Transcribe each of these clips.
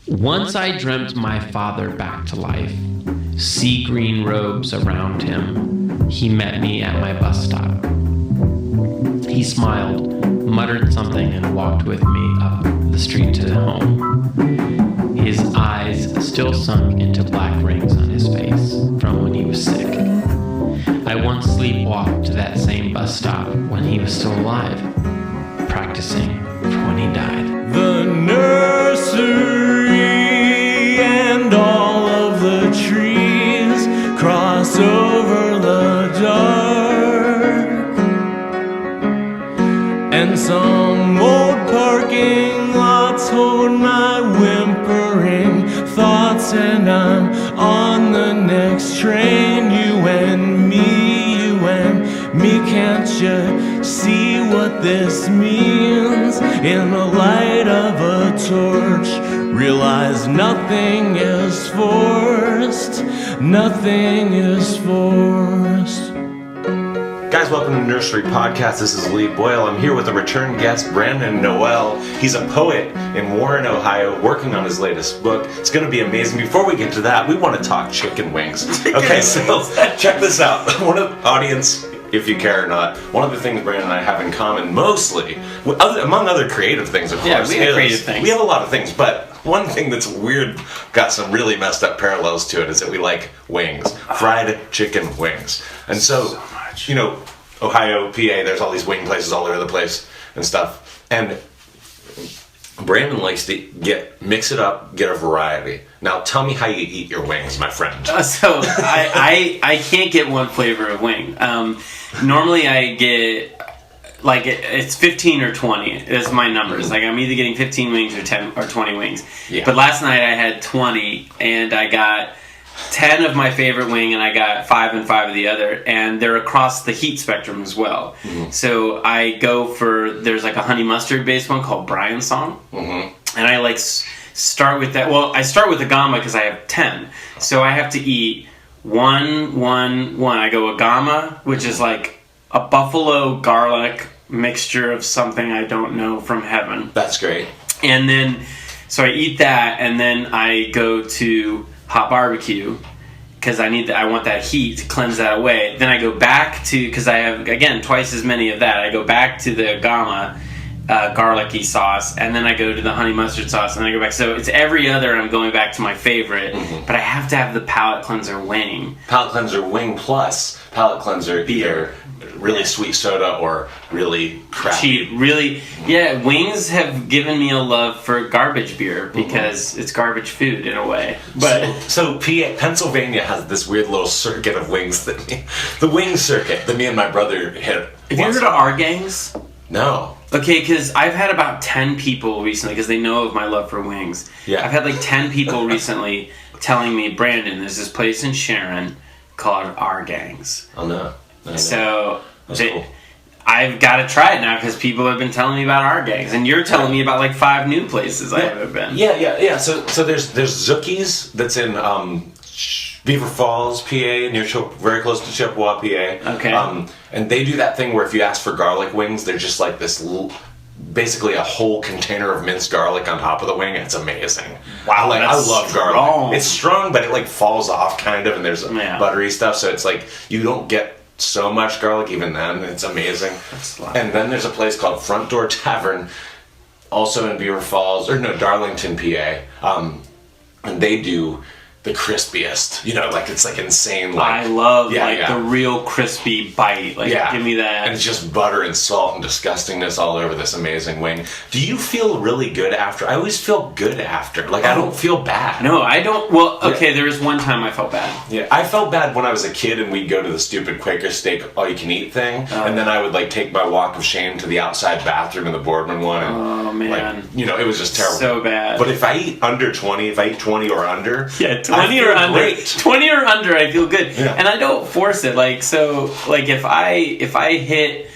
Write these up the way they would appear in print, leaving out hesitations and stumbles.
Once I dreamt my father back to life, sea green robes around him. He met me at my bus stop. He smiled, muttered something, and walked with me up the street to home. His eyes still sunk into black rings on his face from when he was sick. I once sleepwalked to that same bus stop when he was still alive, practicing for when he died. The nursery and all of the trees cross over the dark, and some old parking lots hold my whimpering thoughts, and I'm on the next train. You and me, can't you see what this means? In the light of a torch, realize nothing is forced, nothing is forced. Guys, welcome to Nursery Podcast. This is Lee Boyle. I'm here with a return guest, Brandon Noel. He's a poet in Warren, Ohio, working on his latest book. It's going to be amazing. Before we get to that, we want to talk chicken wings. Okay, so check this out. One of the audience, if you care or not, one of the things Brandon and I have in common, mostly, among other creative things, of course. Yeah, we have creative things. We have a lot of things, but one thing that's weird, got some really messed up parallels to it, is that we like wings. Fried chicken wings. And so you know, Ohio, PA, there's all these wing places all over the place and stuff. And Brandon likes to mix it up, get a variety. Now, tell me how you eat your wings, my friend. So I can't get one flavor of wing. Normally I get, like, it's 15 or 20 is my numbers. Like, I'm either getting 15 wings or 10 or 20 wings. Yeah. But last night I had 20, and I got 10 of my favorite wing, and I got 5 and 5 of the other, and they're across the heat spectrum as well. Mm-hmm. So I go for, there's like a honey mustard based one called Brian's Song, and I like start with that. Well, I start with a gamma because I have 10, so I have to eat one. I go a gamma, which is like a buffalo garlic mixture of something I don't know from heaven. That's great. And then, so I eat that, and then I go to hot barbecue because I want that heat to cleanse that away. Then I go back to, because I have, again, twice as many of that, I go back to the gamma garlicky sauce, and then I go to the honey mustard sauce, and then I go back. So it's every other, I'm going back to my favorite, but I have to have the palate cleanser wing. Palate cleanser wing plus palate cleanser beer. Really sweet soda or really crappy. Cheap, really. Yeah, wings have given me a love for garbage beer because it's garbage food in a way. But so Pennsylvania has this weird little circuit of wings the wing circuit that me and my brother hit. Have you heard of our gangs? No. Okay, because I've had about 10 people recently, because they know of my love for wings. Yeah. I've had like 10 people recently telling me, Brandon, there's this place in Sharon called Our Gangs. Oh, no. So cool. I've got to try it now because people have been telling me about Our Gangs, and you're telling me about like 5 new places I haven't been. Yeah. So there's Zookie's that's in Beaver Falls, PA, very close to Chippewa, PA. Okay. And they do that thing where if you ask for garlic wings, they're just like this basically a whole container of minced garlic on top of the wing. It's amazing. Wow, I love garlic. Strong. It's strong, but it like falls off kind of, and there's buttery stuff, so it's like you don't get so much garlic even then. It's amazing. And then there's a place called Front Door Tavern, also in Beaver Falls, Darlington, PA, and they do the crispiest, like it's like insane. Like, I love the real crispy bite. Like, give me that. And it's just butter and salt and disgustingness all over this amazing wing. Do you feel really good after? I always feel good after. Like, I don't feel bad. No, I don't. Well, okay, there was one time I felt bad. Yeah, I felt bad when I was a kid and we'd go to the stupid Quaker Steak all-you-can-eat thing, and then I would like take my walk of shame to the outside bathroom in the Boardman one. And, oh man, it was just terrible. So bad. But if I eat under 20, if I eat 20 or under, 20 or under. Great. 20 or under, I feel good. Yeah. And I don't force it. Like, so, like, if I hit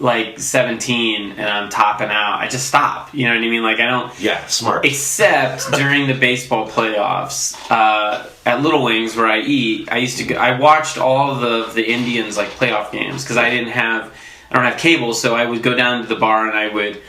like 17 and I'm topping out, I just stop. You know what I mean? Like, I don't. Yeah, smart. Except during the baseball playoffs at Little Wings where I eat, I watched all of the Indians like playoff games because I don't have cable, so I would go down to the bar and I would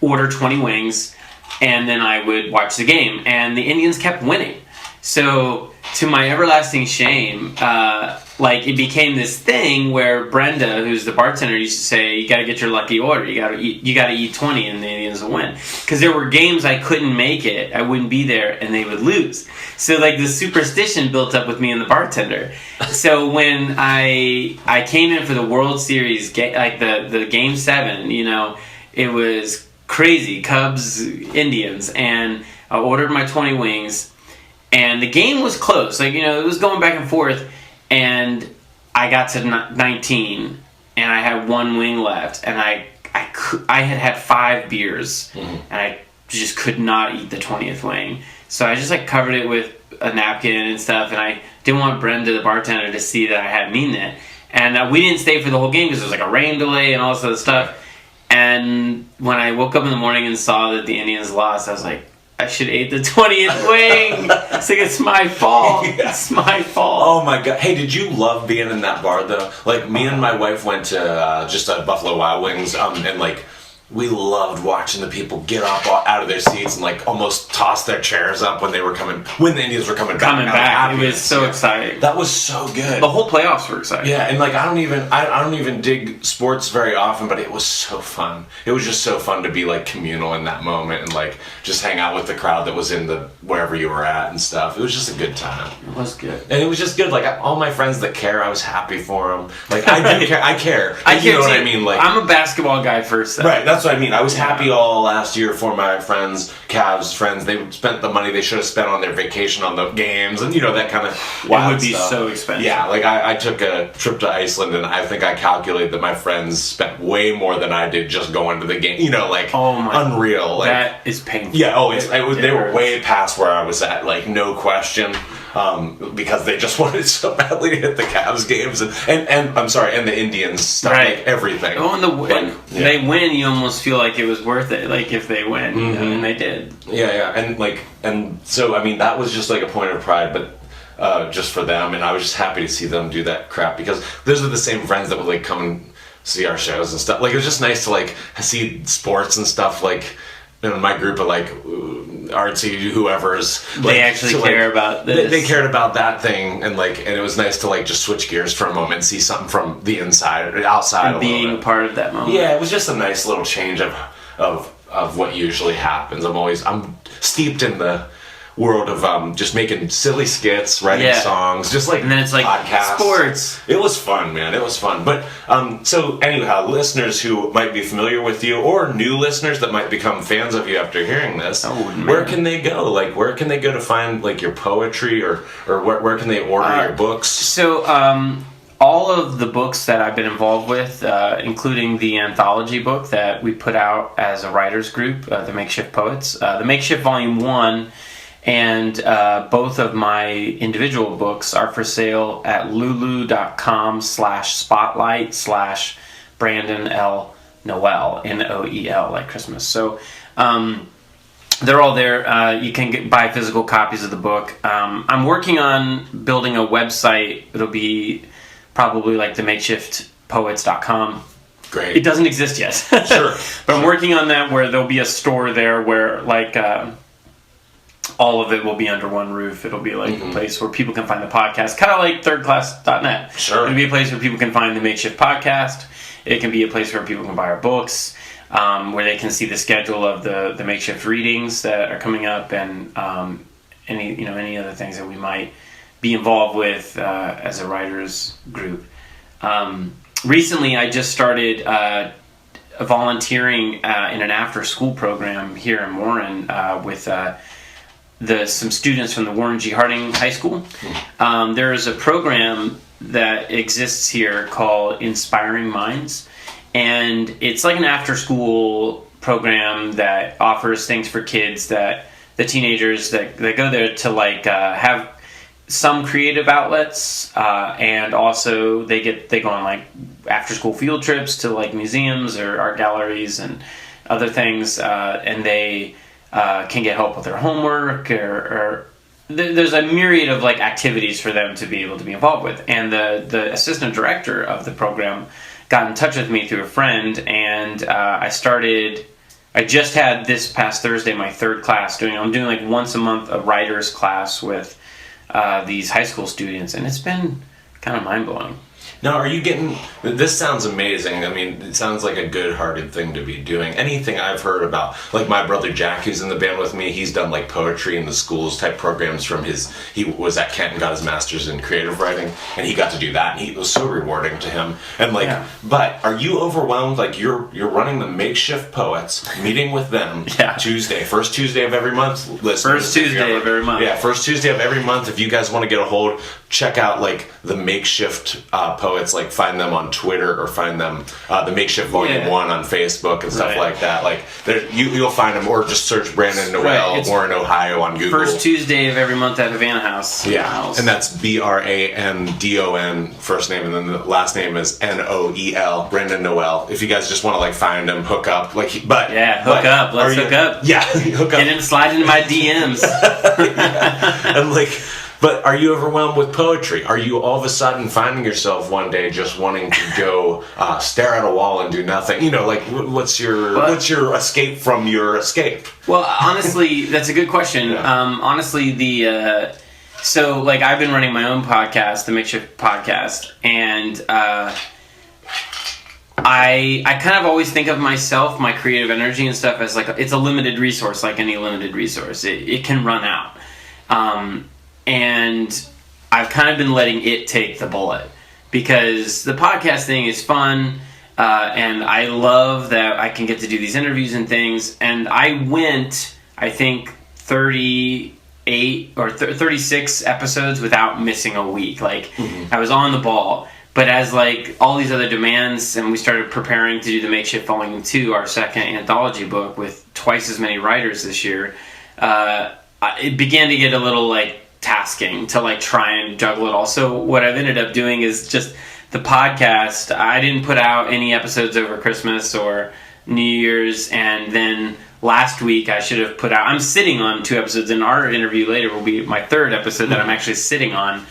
order 20 wings, and then I would watch the game. And the Indians kept winning. So, to my everlasting shame, it became this thing where Brenda, who's the bartender, used to say, "You got to get your lucky order. You got to eat 20, and the Indians will win." Because there were games I couldn't make it, I wouldn't be there, and they would lose. So the superstition built up with me and the bartender. So when I came in for the World Series, the Game 7, it was crazy, Cubs, Indians, and I ordered my 20 wings. And the game was close. It was going back and forth. And I got to 19, and I had one wing left. And I had 5 beers, and I just could not eat the 20th wing. So I just covered it with a napkin and stuff. And I didn't want Brenda, the bartender, to see that I hadn't eaten it. And we didn't stay for the whole game because there was a rain delay and all this other stuff. And when I woke up in the morning and saw that the Indians lost, I was like, I should have ate the 20th wing. It's my fault. Yeah. It's my fault. Oh my God. Hey, did you love being in that bar though? Me and my wife went to just Buffalo Wild Wings, and we loved watching the people get up out of their seats and almost toss their chairs up when the Indians were coming back. It was so exciting. That was so good. The whole playoffs were exciting. Yeah, and I don't even dig sports very often, but it was so fun. It was just so fun to be communal in that moment and just hang out with the crowd that was in wherever you were at and stuff. It was just a good time. It was good. And it was just good. All my friends that care, I was happy for them. I do care. I care. You know what I mean? I'm a basketball guy first. Though. Right. That's what I mean. I was happy all last year for my friends, Cavs friends. They spent the money they should have spent on their vacation on the games and that kind of wild It would be stuff. so expensive. Yeah, I took a trip to Iceland and I think I calculated that my friends spent way more than I did just going to the game. Unreal. That is painful. Yeah. They were way past where I was at. No question. Because they just wanted so badly to hit the Cavs games and I'm sorry, and the Indians stuff, right. Everything. Oh, and they win, you almost feel like it was worth it, if they win, and they did. Yeah, and so that was just a point of pride, but just for them, and I was just happy to see them do that crap because those are the same friends that would come and see our shows and stuff. It was just nice to see sports and stuff in my group of artsy whoever's they actually care about this. They cared about that thing and it was nice to just switch gears for a moment and see something from the inside or outside and being part of that moment. Yeah, it was just a nice little change of what usually happens. I'm steeped in the world of just making silly skits, writing songs, just and then it's podcasts. Sports. It was fun, man. It was fun. But so anyhow, listeners who might be familiar with you or new listeners that might become fans of you after hearing this, where can they go? Where can they go to find your poetry or where can they order your books? So all of the books that I've been involved with, including the anthology book that we put out as a writers group, the Makeshift Poets, the Makeshift Volume 1, and both of my individual books are for sale at lulu.com/spotlight/Brandon L. Noel, Noel, like Christmas. So they're all there. You can buy physical copies of the book. I'm working on building a website. It'll be probably the makeshiftpoets.com. Great. It doesn't exist yet. Sure. But I'm working on that where there'll be a store there where all of it will be under one roof. It'll be a place where people can find the podcast, kind of like thirdclass.net. Sure. It'll be a place where people can find the Makeshift Podcast. It can be a place where people can buy our books, where they can see the schedule of the Makeshift readings that are coming up, and any other things that we might be involved with as a writers group. Recently, I just started volunteering in an after-school program here in Warren with some students from the Warren G. Harding High School. There is a program that exists here called Inspiring Minds, and it's an after-school program that offers things for kids, that the teenagers that go there to have some creative outlets, and also they go on after-school field trips to museums or art galleries and other things, and they can get help with their homework, or there's a myriad of activities for them to be able to be involved with. And the assistant director of the program got in touch with me through a friend, and I started I just had this past Thursday my third class I'm doing like once a month a writer's class with these high school students, and it's been kind of mind-blowing. Now, are you getting... This sounds amazing. I mean, it sounds like a good-hearted thing to be doing. Anything I've heard about, like my brother Jack, who's in the band with me, he's done like poetry in the schools type programs from he was at Kent and got his master's in creative writing, and he got to do that, and it was so rewarding to him. And like, yeah. But are you overwhelmed? Like you're running the Makeshift Poets, meeting with them first Tuesday of every month. First Tuesday of every month. Yeah, first Tuesday of every month. If you guys want to get a hold, check out like the Makeshift Poets, like find them on Twitter or find them the Makeshift Volume 1 on Facebook and stuff like that. Like you'll find them, or just search Brandon Noel Warren, Ohio on Google. First Tuesday of every month at Havana House. Yeah, and that's BRANDON first name, and then the last name is NOEL, Brandon Noel. If you guys just want to like find him, hook up, like hook up. Let's hook up. Yeah, hook up. Get him, slide into my DMs. And like. But are you overwhelmed with poetry? Are you all of a sudden finding yourself one day just wanting to go stare at a wall and do nothing? You know, like what's your escape from your escape? Well, honestly, that's a good question. Yeah. Honestly, so like I've been running my own podcast, the Makeshift Podcast, and I kind of always think of myself, my creative energy and stuff, as like it's a limited resource, like any limited resource. It can run out. And I've kind of been letting it take the bullet, because the podcast thing is fun, and I love that I can get to do these interviews and things. And I went, I think, 38 or 36 episodes without missing a week. Like, I was on the ball. But as like all these other demands, and we started preparing to do the Makeshift Volume 2, our second anthology book with twice as many writers this year, it began to get a little like tasking to like try and juggle it all. So what I've ended up doing is just the podcast. I didn't put out any episodes over Christmas or New Year's, and then last week I should have put out, I'm sitting on 2 episodes, and our interview later will be my 3rd episode that I'm actually sitting on.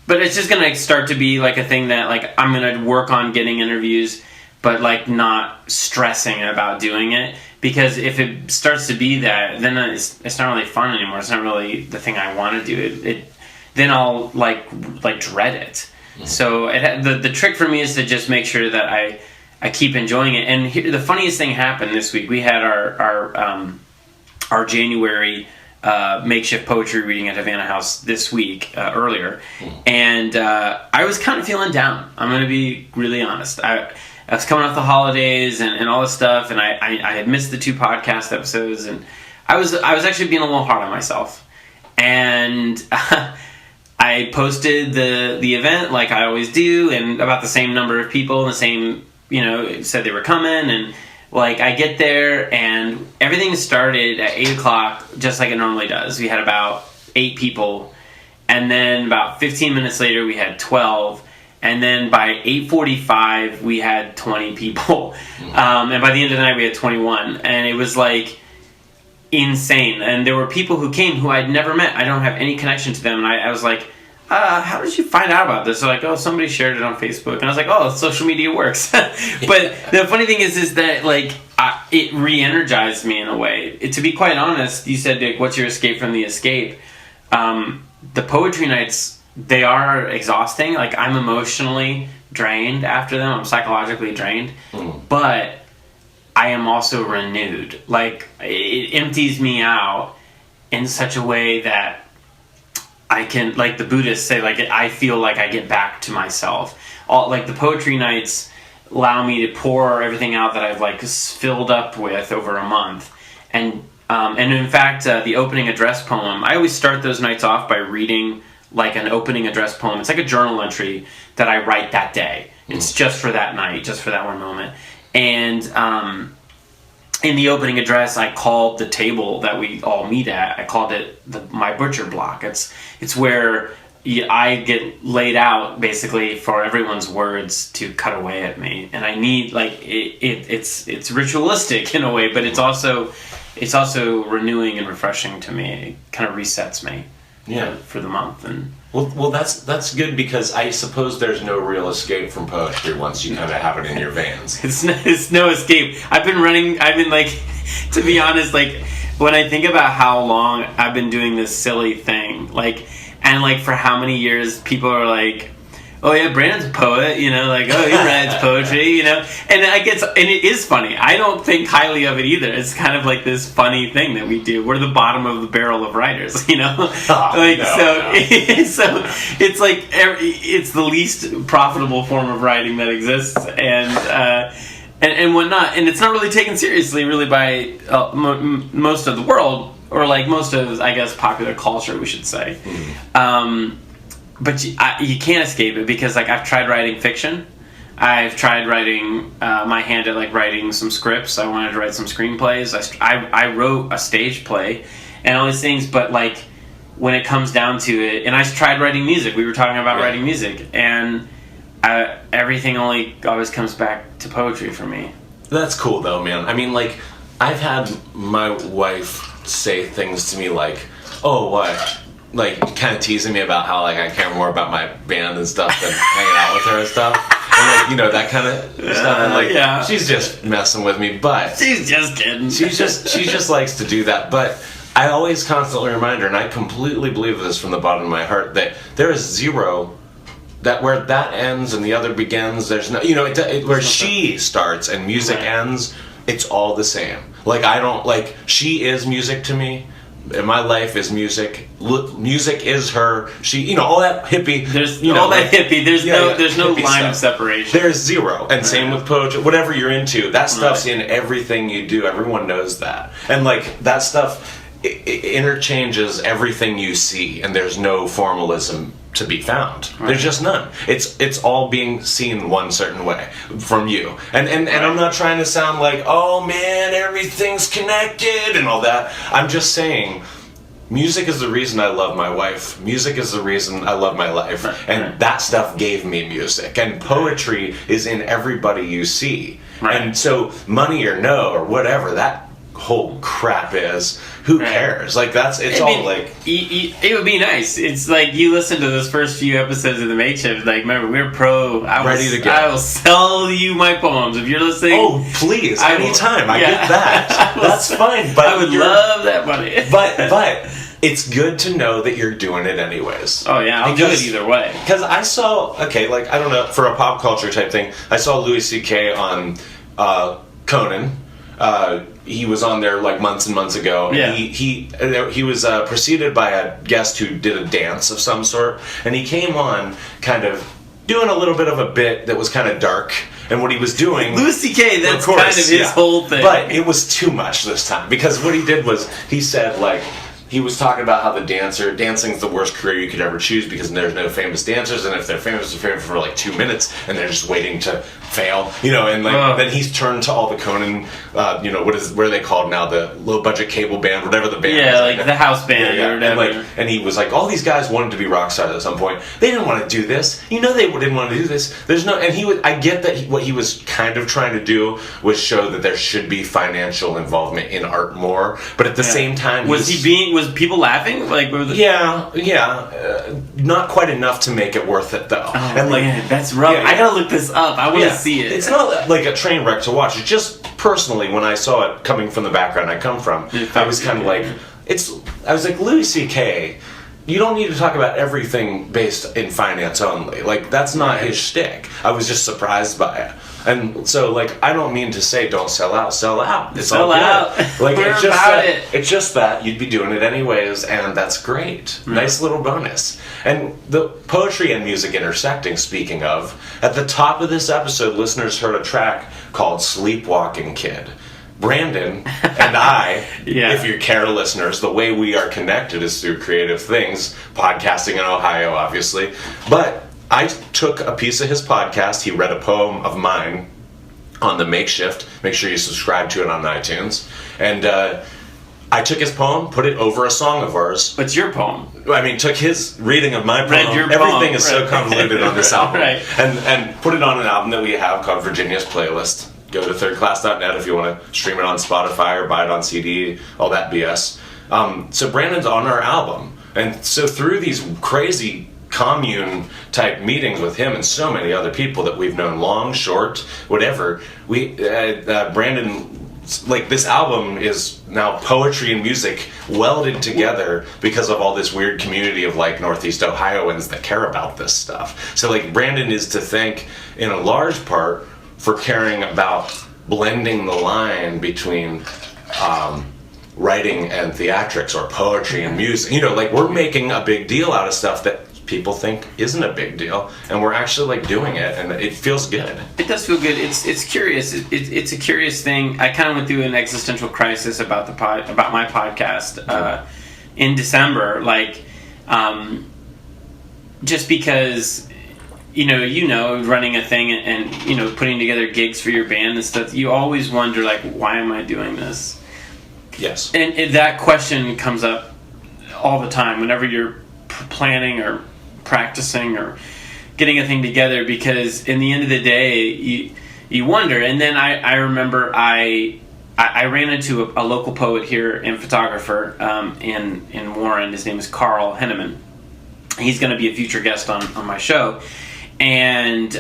But it's just gonna start to be like a thing that like I'm gonna work on getting interviews, but like not stressing about doing it. Because if it starts to be that, then it's not really fun anymore. It's not really the thing I want to do. Then I'll like dread it. So the trick for me is to just make sure that I keep enjoying it. And the funniest thing happened this week. We had our January makeshift poetry reading at Havana House this week earlier, and I was kind of feeling down. I'm going to be really honest. I was coming off the holidays and all this stuff, and I had missed the 2 podcast episodes, and I was actually being a little hard on myself. And I posted the event like I always do, and about the same number of people, and the same, said they were coming, and like I get there, and everything started at 8 o'clock, just like it normally does. We had about 8 people, and then about 15 minutes later we had 12. And then by 8:45, we had 20 people. And by the end of the night, we had 21. And it was, like, insane. And there were people who came who I'd never met. I don't have any connection to them. And I was like, how did you find out about this? They're like, oh, somebody shared it on Facebook. And I was like, oh, social media works. But the funny thing is that, like, it re-energized me in a way. To be quite honest, you said, like, what's your escape from the escape? The poetry nights, they are exhausting. Like, I'm emotionally drained after them. I'm psychologically drained. But I am also renewed. Like, it empties me out in such a way that I can, like the Buddhists say, like, I feel like I get back to myself. Like, the poetry nights allow me to pour everything out that I've, like, filled up with over a month. And in fact, the opening address poem, I always start those nights off by reading like an opening address poem. It's like a journal entry that I write that day. It's just for that night, just for that one moment. And in the opening address, I called the table that we all meet at, I called it my butcher block. It's where I get laid out basically for everyone's words to cut away at me, and I need like it's ritualistic in a way, but it's also renewing and refreshing to me. It kind of resets me. for the month. And well, that's good, because I suppose there's no real escape from poetry once you kind of have it in your veins. It's no escape. I've been like, to be honest, like, when I think about how long I've been doing this silly thing, like, and like for how many years people are like, oh yeah, Brandon's a poet, like, oh, he writes poetry, and it is funny. I don't think highly of it either. It's kind of like this funny thing that we do. We're the bottom of the barrel of writers, So it's like it's the least profitable form of writing that exists, and whatnot, and it's not really taken seriously, really, by most of the world, or like most of, I guess, popular culture, we should say. Mm-hmm. But you can't escape it, because like I've tried writing fiction, I've tried writing my hand at like writing some scripts. I wanted to write some screenplays. I wrote a stage play, and all these things. But like when it comes down to it, and I tried writing music. We were talking about writing music, and everything always comes back to poetry for me. That's cool though, man. I mean, like, I've had my wife say things to me like, oh, what? Like, kind of teasing me about how, like, I care more about my band and stuff than hanging out with her and stuff. And, like, that kind of stuff. And, like, she's just messing with me, but... She's just kidding. She just likes to do that. But I always constantly remind her, and I completely believe this from the bottom of my heart, that there is zero... That where that ends and the other begins, there's no, where she starts and music ends, it's all the same. Like, I don't, like, she is music to me, and my life is music. Music is her. She, all that hippie. There's that hippie. There's no hippie line of stuff. separation. There's zero. And same with poetry. Whatever you're into, that stuff's in everything you do. Everyone knows that. And like that stuff it interchanges everything you see, and there's no formalism to be found. Right. There's just none. It's all being seen one certain way from you. And I'm not trying to sound like, oh man, everything's connected and all that. I'm just saying, music is the reason I love my wife. Music is the reason I love my life. And that stuff gave me music. And poetry is in everybody you see. Right. And so money or no or whatever, that whole crap is, who cares? Like, it would be nice. It's like, you listen to those first few episodes of the Makeshift, like, remember, we're ready to go. I will sell you my poems if you're listening. Oh, please, anytime. I get that. That's fine. But I would love that money. but it's good to know that you're doing it anyways. Oh yeah, I'll do it either way. Because I saw, I don't know, for a pop culture type thing, I saw Louis C.K. on Conan. He was on there like months and months ago. Yeah. He was preceded by a guest who did a dance of some sort, and he came on kind of doing a little bit of a bit that was kind of dark. And what he was doing, Louis C.K., that's kind of his whole thing. But it was too much this time, because what he did was he said, like, he was talking about how dancing's the worst career you could ever choose, because there's no famous dancers, and if they're famous for like 2 minutes, and they're just waiting to fail, and like then he's turned to all the Conan, what are they called now, the low budget cable band, whatever the band is. Like the house band or whatever. And he was like, all these guys wanted to be rock stars at some point. They didn't want to do this. They didn't want to do this. There's no, and I get that what he was kind of trying to do was show that there should be financial involvement in art more, but at the same time, was people laughing? Like, not quite enough to make it worth it though. Oh, and like, man, that's rough. I gotta look this up. I want to see it. It's not like a train wreck to watch. It's just personally, when I saw it coming from the background I come from, I was kind of like, I was like, Louis C.K., you don't need to talk about everything based in finance only. Like, that's not his shtick. I was just surprised by it. And so, like, I don't mean to say don't sell out. Sell out. It's all good. Like, it's just that you'd be doing it anyways, and that's great. Mm-hmm. Nice little bonus. And the poetry and music intersecting, speaking of, at the top of this episode, listeners heard a track called Sleepwalking Kid. Brandon and I, if you care, listeners, the way we are connected is through creative things, podcasting in Ohio, obviously. But I took a piece of his podcast. He read a poem of mine on the Makeshift. Make sure you subscribe to it on iTunes. And I took his poem, put it over a song of ours. What's your poem? I mean, took his reading of my poem. Read your Everything poem. is so convoluted on this album. Right. And put it on an album that we have called Virginia's Playlist. Go to thirdclass.net if you want to stream it on Spotify or buy it on CD, all that BS. So Brandon's on our album. And so through these crazy commune type meetings with him and so many other people that we've known, long, short, whatever, we Brandon, like, this album is now poetry and music welded together because of all this weird community of like Northeast Ohioans that care about this stuff. So like Brandon is to thank in a large part for caring about blending the line between writing and theatrics, or poetry and music. You know, like, we're making a big deal out of stuff that people think isn't a big deal, and we're actually like doing it, and it feels good. It does feel good. It's curious. It's a curious thing. I kind of went through an existential crisis about about my podcast in December, like just because running a thing and putting together gigs for your band and stuff, you always wonder, like, why am I doing this? Yes. And that question comes up all the time whenever you're planning or practicing or getting a thing together, because in the end of the day you wonder. And then I remember I ran into a local poet here and photographer in Warren. His name is Carl Henneman. He's going to be a future guest on my show, and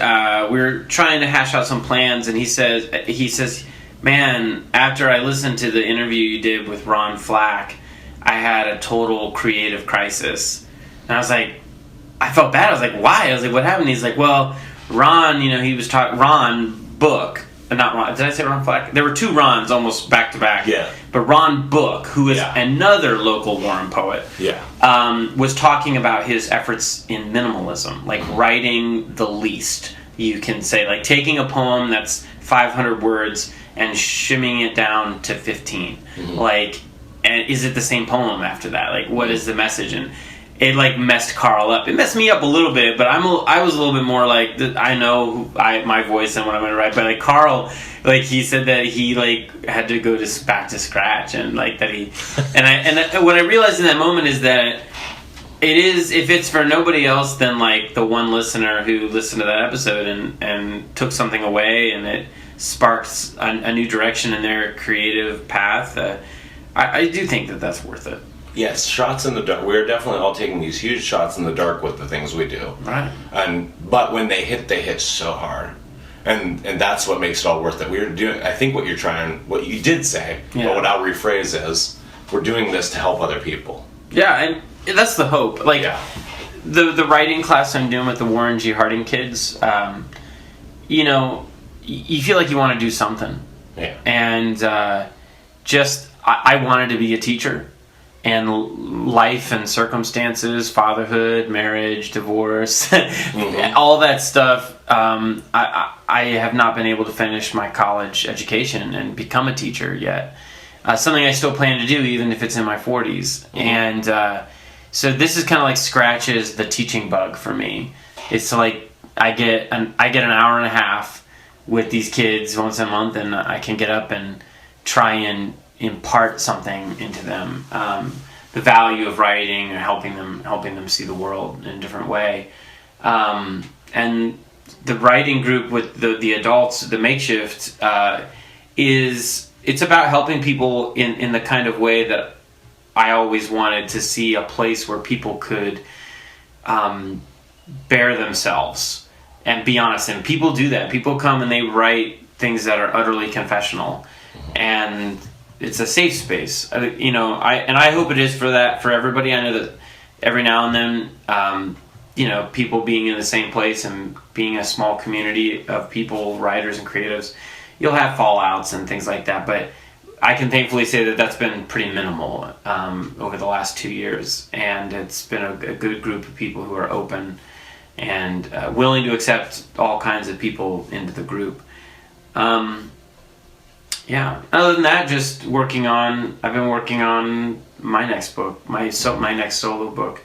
we're trying to hash out some plans, and he says, man, after I listened to the interview you did with Ron Flack, I had a total creative crisis. And I was like, I felt bad. I was like, why? I was like, what happened? He's like, well, Ron, he was talking, Ron Book, not Ron, did I say Ron Flack? There were two Rons almost back to back. Yeah. But Ron Book, who is another local Warren poet, was talking about his efforts in minimalism, like writing the least you can say, like taking a poem that's 500 words and shimming it down to 15. Mm-hmm. Like, and is it the same poem after that? Like, what is the message? And it like messed Carl up. It messed me up a little bit, but I was a little bit more like, I know my voice and what I'm gonna write. But like Carl, like he said that he like had to go back to scratch, and like that he and what I realized in that moment is that it is, if it's for nobody else than like the one listener who listened to that episode and took something away, and it sparks a new direction in their creative path. I do think that that's worth it. Yes, shots in the dark. We're definitely all taking these huge shots in the dark with the things we do. Right. But when they hit so hard, and that's what makes it all worth it. We're doing. I think what you did say, but what I'll rephrase is, we're doing this to help other people. Yeah, and that's the hope. Like the writing class I'm doing with the Warren G. Harding kids. You feel like you want to do something. Yeah. And I wanted to be a teacher. And life and circumstances, fatherhood, marriage, divorce, mm-hmm. all that stuff. I have not been able to finish my college education and become a teacher yet. Something I still plan to do, even if it's in my 40s. Mm-hmm. And so this is kind of like scratches the teaching bug for me. It's like I get an hour and a half with these kids once a month, and I can get up and try and impart something into them, the value of writing, or helping them see the world in a different way. And the writing group with the adults, the makeshift, it's about helping people in the kind of way that I always wanted to see a place where people could bear themselves and be honest. And people do that. People come and they write things that are utterly confessional, and it's a safe space, I hope it is for everybody. I know that every now and then, people being in the same place and being a small community of people, writers and creatives, you'll have fallouts and things like that. But I can thankfully say that that's been pretty minimal over the last 2 years, and it's been a good group of people who are open and willing to accept all kinds of people into the group. Yeah. Other than that, just I've been working on my next book, my next solo book.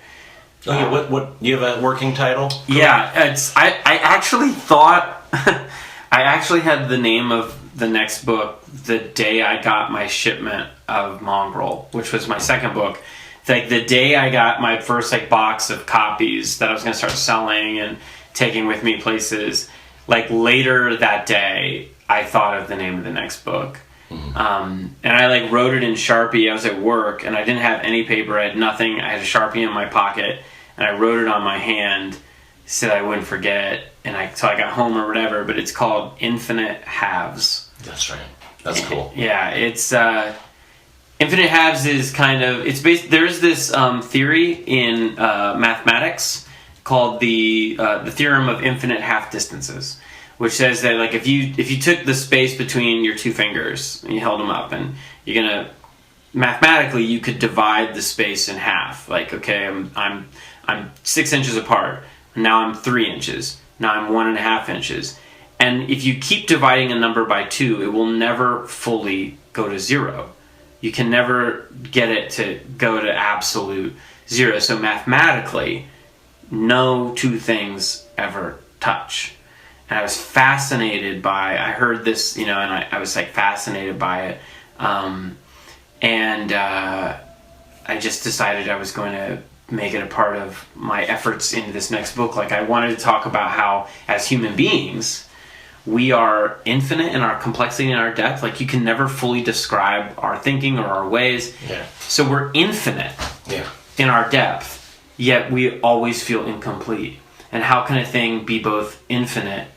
Okay, what you have a working title? Yeah, I actually thought I actually had the name of the next book the day I got my shipment of Mongrel, which was my second book. It's like the day I got my first box of copies that I was going to start selling and taking with me places. Like later that day, I thought of the name of the next book. And I like wrote it in Sharpie. I was at work and I didn't have any paper. I had nothing. I had a Sharpie in my pocket and I wrote it on my hand, said I wouldn't forget. And so I got home or whatever, but it's called Infinite Halves. That's right. That's cool. Yeah, it's Infinite Halves is kind of, it's based, there's this theory in mathematics called the theorem of infinite half distances, which says that like if you took the space between your two fingers and you held them up, and you're gonna mathematically you could divide the space in half. Like, okay, I'm 6 inches apart. Now I'm 3 inches. Now I'm 1.5 inches. And if you keep dividing a number by 2, it will never fully go to 0. You can never get it to go to absolute 0. So mathematically, no two things ever touch. And I was fascinated by, I heard this, and I was like fascinated by it. I just decided I was going to make it a part of my efforts into this next book. Like, I wanted to talk about how, as human beings, we are infinite in our complexity and our depth. Like, you can never fully describe our thinking or our ways. Yeah. So we're infinite in our depth, yet we always feel incomplete. And how can a thing be both infinite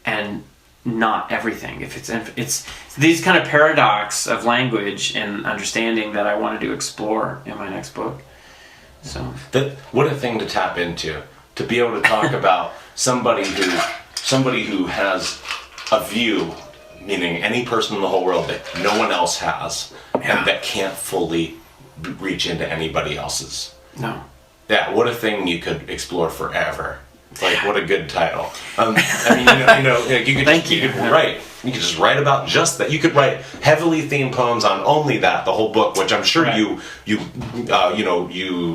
and not everything? If it's these kind of paradox of language and understanding that I wanted to explore in my next book. So what a thing to tap into, to be able to talk about somebody who has a view, meaning any person in the whole world that no one else has, and that can't fully reach into anybody else's. No. Yeah, what a thing you could explore forever. Like, what a good title. You could just write about just that. You could write heavily themed poems on only that, the whole book, which I'm sure you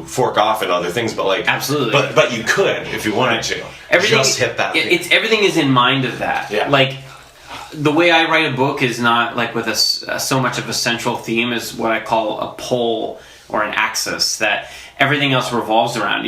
fork off in other things, but like absolutely. But you could if you wanted to. Everything, just hit that. Everything is in mind of that. Yeah. Like, the way I write a book is not like with so much of a central theme as what I call a pole or an axis that everything else revolves around.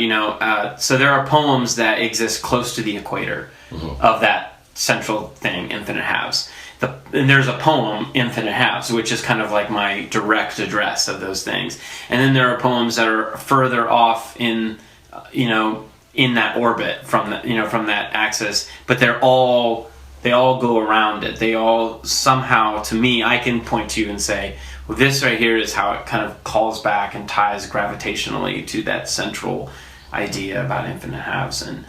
So there are poems that exist close to the equator of that central thing, Infinite Halves. And there's a poem, Infinite Halves, which is kind of like my direct address of those things. And then there are poems that are further off in that orbit from that axis, but they all go around it. They all somehow, to me, I can point to and say, well, this right here is how it kind of calls back and ties gravitationally to that central idea about infinite halves. And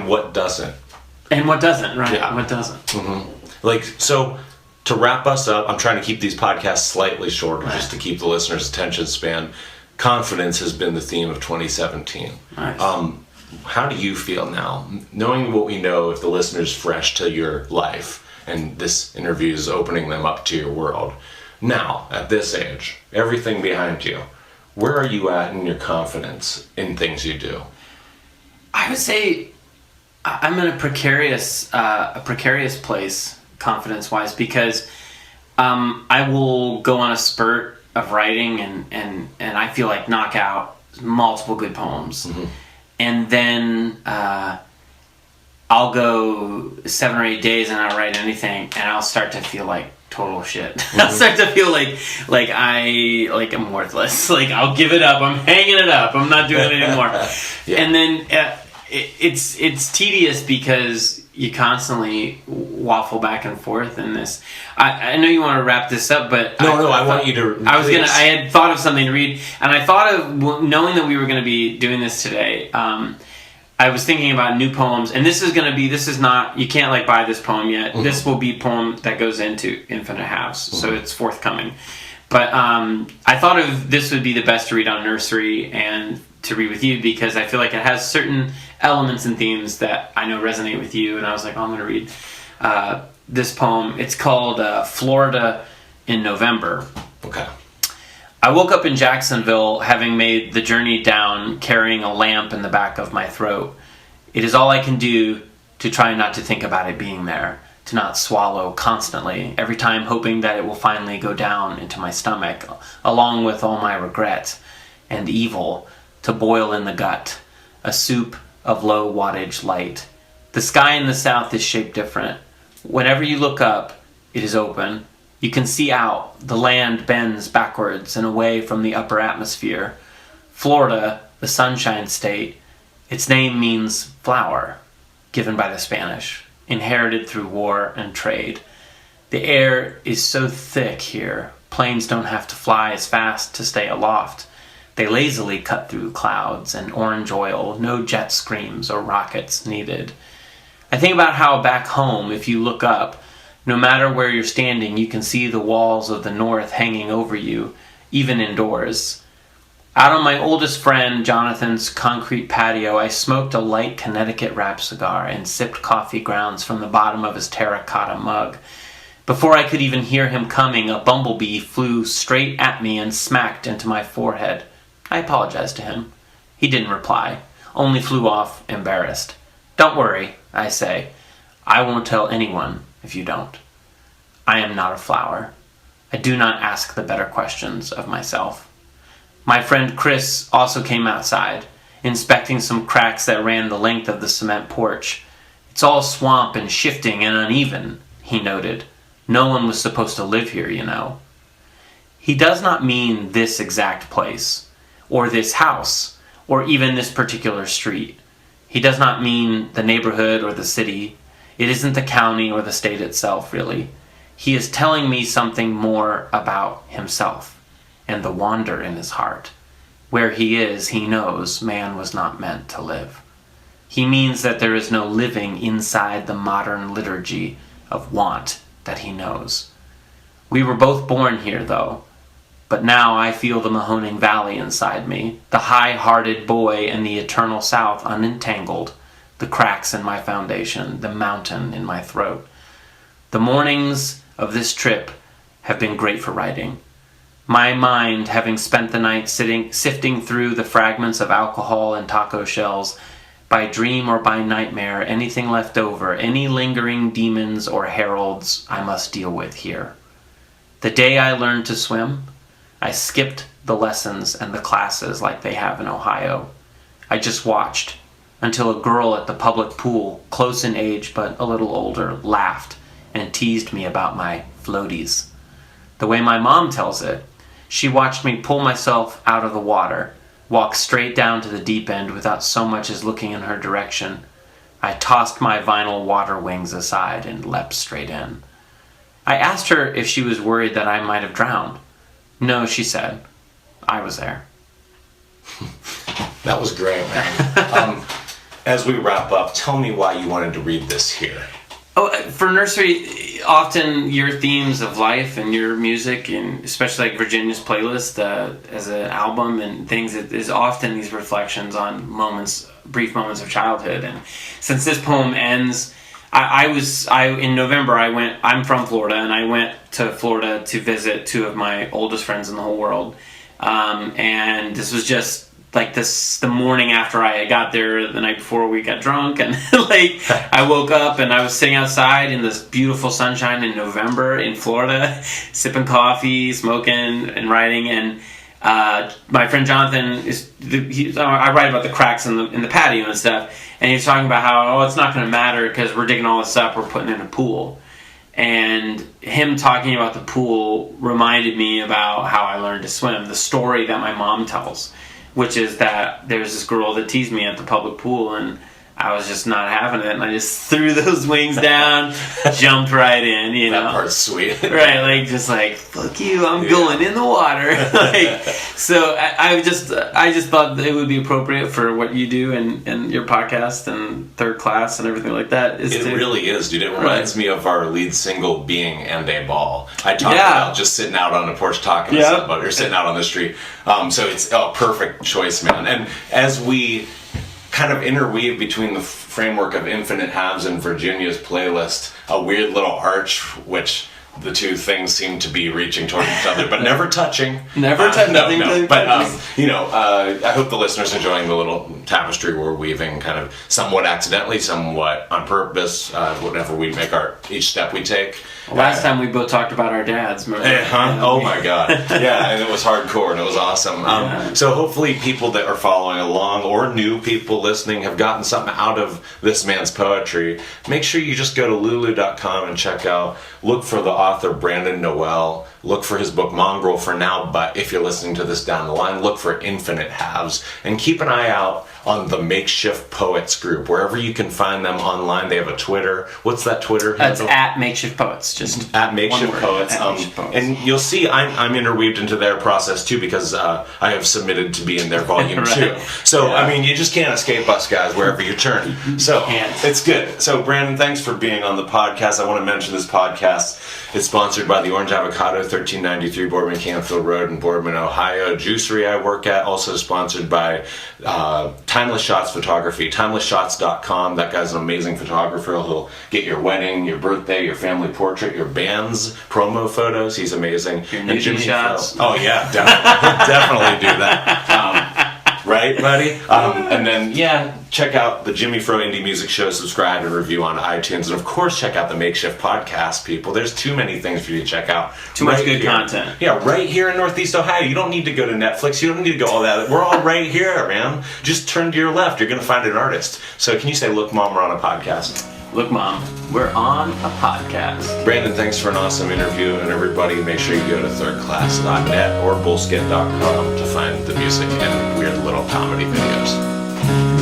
what doesn't. And what doesn't, right? Yeah. What doesn't. Like, so to wrap us up, I'm trying to keep these podcasts slightly shorter just to keep the listener's attention span. Confidence has been the theme of 2017. Nice. How do you feel now, knowing what we know, if the listener's fresh to your life and this interview is opening them up to your world? Now, at this age, everything behind you, where are you at in your confidence in things you do? I would say I'm in a precarious place, confidence-wise, because I will go on a spurt of writing and I feel like knock out multiple good poems. And then I'll go 7 or 8 days and not write anything, and I'll start to feel like total shit. I'll start to feel like I'm worthless. Like, I'll give it up. I'm hanging it up. I'm not doing it anymore. And then it's tedious because you constantly waffle back and forth in this. I know you want to wrap this up, but I want you to. I had thought of something to read, and I thought of, knowing that we were going to be doing this today. I was thinking about new poems, and this is not, you can't like buy this poem yet. This will be a poem that goes into Infinite Halves, so it's forthcoming. But I thought of this would be the best to read on Nursery and to read with you, because I feel like it has certain elements and themes that I know resonate with you, and I was like, I'm going to read this poem. It's called Florida in November. Okay. I woke up in Jacksonville, having made the journey down, carrying a lamp in the back of my throat. It is all I can do to try not to think about it being there, to not swallow constantly, every time hoping that it will finally go down into my stomach, along with all my regret and evil, to boil in the gut, a soup of low wattage light. The sky in the south is shaped different. Whenever you look up, it is open, You can see out. The land bends backwards and away from the upper atmosphere. Florida, the Sunshine State, its name means flower, given by the Spanish, inherited through war and trade. The air is so thick here, planes don't have to fly as fast to stay aloft. They lazily cut through clouds and orange oil, no jet streams or rockets needed. I think about how back home, if you look up, no matter where you're standing, you can see the walls of the north hanging over you, even indoors. Out on my oldest friend Jonathan's concrete patio, I smoked a light Connecticut wrap cigar and sipped coffee grounds from the bottom of his terracotta mug. Before I could even hear him coming, a bumblebee flew straight at me and smacked into my forehead. I apologized to him. He didn't reply, only flew off, embarrassed. Don't worry, I say. I won't tell anyone if you don't. I am not a flower. I do not ask the better questions of myself. My friend Chris also came outside, inspecting some cracks that ran the length of the cement porch. It's all swamp and shifting and uneven, he noted. No one was supposed to live here, you know. He does not mean this exact place, or this house, or even this particular street. He does not mean the neighborhood or the city. It isn't the county or the state itself, really. He is telling me something more about himself and the wonder in his heart. Where he is, he knows man was not meant to live. He means that there is no living inside the modern liturgy of want that he knows. We were both born here, though, but now I feel the Mahoning Valley inside me, the high-hearted boy in the eternal south unentangled, the cracks in my foundation, the mountain in my throat. The mornings of this trip have been great for writing. My mind, having spent the night sifting through the fragments of alcohol and taco shells, by dream or by nightmare, anything left over, any lingering demons or heralds I must deal with here. The day I learned to swim, I skipped the lessons and the classes like they have in Ohio. I just watched until a girl at the public pool, close in age but a little older, laughed and teased me about my floaties. The way my mom tells it, she watched me pull myself out of the water, walk straight down to the deep end without so much as looking in her direction. I tossed my vinyl water wings aside and leapt straight in. I asked her if she was worried that I might have drowned. No, she said. I was there. That was great, man. As we wrap up, tell me why you wanted to read this here. Oh, for Nursery, often your themes of life and your music, and especially like Virginia's playlist as an album and things, it is often these reflections on brief moments of childhood. And since this poem ends, in November I'm from Florida, and I went to Florida to visit two of my oldest friends in the whole world. And this was just like the morning after I got there, the night before we got drunk, and like I woke up and I was sitting outside in this beautiful sunshine in November in Florida, sipping coffee, smoking, and writing. And my friend Jonathan I write about the cracks in the patio and stuff, and he's talking about how it's not going to matter because we're digging all this up, we're putting in a pool. And him talking about the pool reminded me about how I learned to swim, the story that my mom tells, which is that there's this girl that teased me at the public pool, and I was just not having it, and I just threw those wings down, jumped right in, you know. That part's sweet. Right, like, just like, fuck you, I'm going in the water. Like, so I just thought that it would be appropriate for what you do and your podcast and Third Class and everything like that. It really is, dude. It reminds me of our lead single being And a Ball. I talked about just sitting out on the porch talking to somebody, or sitting out on the street. So it's a perfect choice, man. And as we kind of interweave between the framework of Infinite Halves and Virginia's playlist, a weird little arch, which the two things seem to be reaching toward each other, but never touching. Never touching. No. But, I hope the listeners enjoying the little tapestry we're weaving, kind of somewhat accidentally, somewhat on purpose, whatever we make each step we take. Last time we both talked about our dads, remember? Oh my God. Yeah, and it was hardcore and it was awesome. So hopefully people that are following along or new people listening have gotten something out of this man's poetry. Make sure you just go to lulu.com and look for the author Brandon Noel, look for his book Mongrel for now, but if you're listening to this down the line, look for Infinite Halves, and keep an eye out on the Makeshift Poets group. Wherever you can find them online, they have a Twitter. What's that Twitter It's handle? at Makeshift Poets, just at Makeshift Poets. And you'll see I'm interweaved into their process too, because I have submitted to be in their volume Right. too. So, I mean, you just can't escape us guys wherever you turn. So, it's good. So, Brandon, thanks for being on the podcast. I want to mention this podcast. It's sponsored by the Orange Avocado, 1393 Boardman Canfield Road in Boardman, Ohio. Juicery I work at, also sponsored by Timeless Shots Photography, timelessshots.com. That guy's an amazing photographer. He'll get your wedding, your birthday, your family portrait, your band's promo photos. He's amazing. Your nudie shots. Oh yeah, definitely, definitely do that. Right, buddy? And then, check out the Jimmy Fro Indie Music Show, subscribe and review on iTunes, and of course check out the Makeshift Podcast, people. There's too many things for you to check out. Too much good content. Yeah, right here in Northeast Ohio. You don't need to go to Netflix. You don't need to go all that. We're all right here, man. Just turn to your left. You're going to find an artist. So can you say, look, Mom, we're on a podcast? Look, Mom, we're on a podcast. Brandon, thanks for an awesome interview, and everybody make sure you go to thirdclass.net or bullskit.com to find the music and weird little comedy videos.